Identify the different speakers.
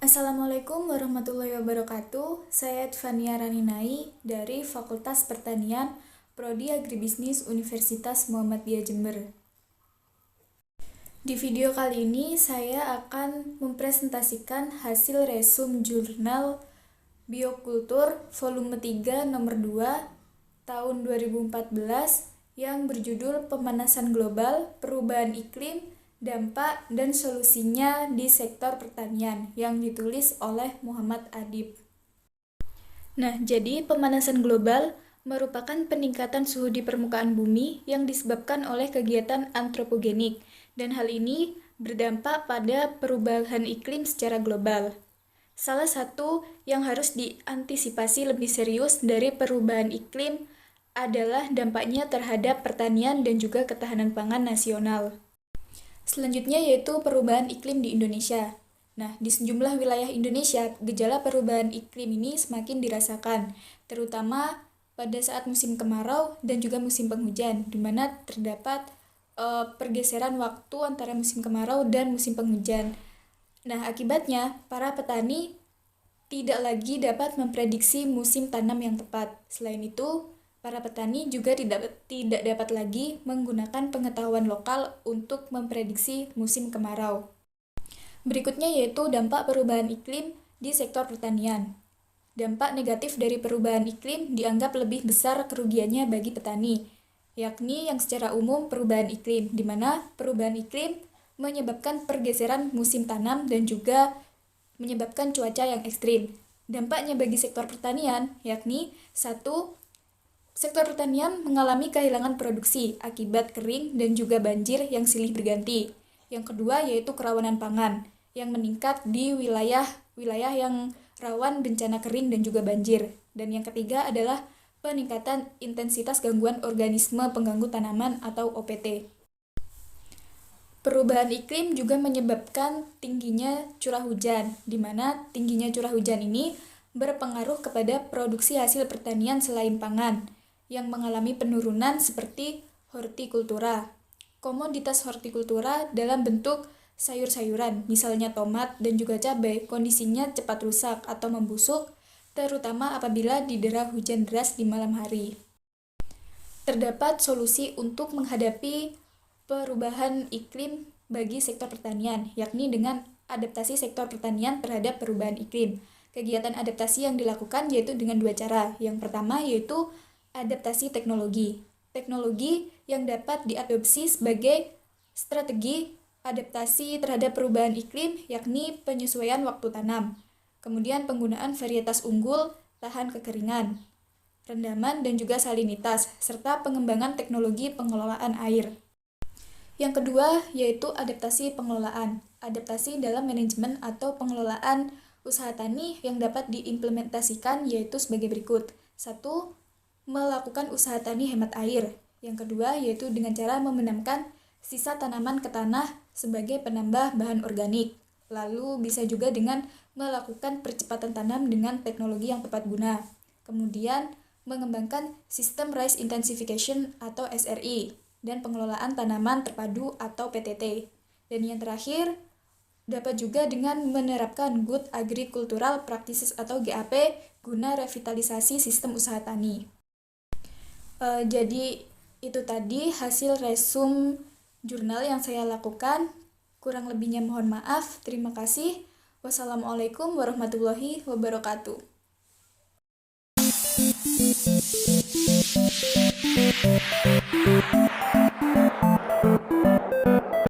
Speaker 1: Assalamualaikum warahmatullahi wabarakatuh. Saya Fania Raninai dari Fakultas Pertanian, Prodi Agribisnis Universitas Muhammadiyah Jember. Di video kali ini saya akan mempresentasikan hasil resum jurnal Biokultur volume 3 nomor 2 tahun 2014 yang berjudul Pemanasan Global, Perubahan Iklim, Dampak dan Solusinya di Sektor Pertanian yang ditulis oleh Muhammad Adib. Nah, jadi pemanasan global merupakan peningkatan suhu di permukaan bumi yang disebabkan oleh kegiatan antropogenik, dan hal ini berdampak pada perubahan iklim secara global. Salah satu yang harus diantisipasi lebih serius dari perubahan iklim adalah dampaknya terhadap pertanian dan juga ketahanan pangan nasional. Selanjutnya yaitu perubahan iklim di Indonesia. Nah, di sejumlah wilayah Indonesia, gejala perubahan iklim ini semakin dirasakan, terutama pada saat musim kemarau dan juga musim penghujan, di mana terdapat pergeseran waktu antara musim kemarau dan musim penghujan. Nah, akibatnya para petani tidak lagi dapat memprediksi musim tanam yang tepat. Selain itu, para petani juga tidak dapat lagi menggunakan pengetahuan lokal untuk memprediksi musim kemarau. Berikutnya yaitu dampak perubahan iklim di sektor pertanian. Dampak negatif dari perubahan iklim dianggap lebih besar kerugiannya bagi petani, yakni yang secara umum perubahan iklim, di mana perubahan iklim menyebabkan pergeseran musim tanam dan juga menyebabkan cuaca yang ekstrim. Dampaknya bagi sektor pertanian yakni 1. Sektor pertanian mengalami kehilangan produksi akibat kering dan juga banjir yang silih berganti. Yang kedua yaitu kerawanan pangan yang meningkat di wilayah yang rawan bencana kering dan juga banjir. Dan yang ketiga adalah peningkatan intensitas gangguan organisme pengganggu tanaman atau OPT. Perubahan iklim juga menyebabkan tingginya curah hujan, di mana tingginya curah hujan ini berpengaruh kepada produksi hasil pertanian selain pangan, yang mengalami penurunan seperti hortikultura. Komoditas hortikultura dalam bentuk sayur-sayuran, misalnya tomat dan juga cabai, kondisinya cepat rusak atau membusuk, terutama apabila didera hujan deras di malam hari. Terdapat solusi untuk menghadapi perubahan iklim bagi sektor pertanian, yakni dengan adaptasi sektor pertanian terhadap perubahan iklim. Kegiatan adaptasi yang dilakukan yaitu dengan dua cara. Yang pertama yaitu adaptasi teknologi. Teknologi yang dapat diadopsi sebagai strategi adaptasi terhadap perubahan iklim, yakni penyesuaian waktu tanam. Kemudian penggunaan varietas unggul, tahan kekeringan, rendaman dan juga salinitas, serta pengembangan teknologi pengelolaan air. Yang kedua yaitu adaptasi pengelolaan. Adaptasi dalam manajemen atau pengelolaan usaha tani yang dapat diimplementasikan yaitu sebagai berikut. 1. Melakukan usaha tani hemat air. Yang kedua yaitu dengan cara membenamkan sisa tanaman ke tanah sebagai penambah bahan organik. Lalu bisa juga dengan melakukan percepatan tanam dengan teknologi yang tepat guna. Kemudian mengembangkan sistem rice intensification atau SRI dan pengelolaan tanaman terpadu atau PTT. Dan yang terakhir dapat juga dengan menerapkan Good Agricultural Practices atau GAP guna revitalisasi sistem usaha tani. Jadi itu tadi hasil resum jurnal yang saya lakukan. Kurang lebihnya mohon maaf. Terima kasih. Wassalamualaikum warahmatullahi wabarakatuh.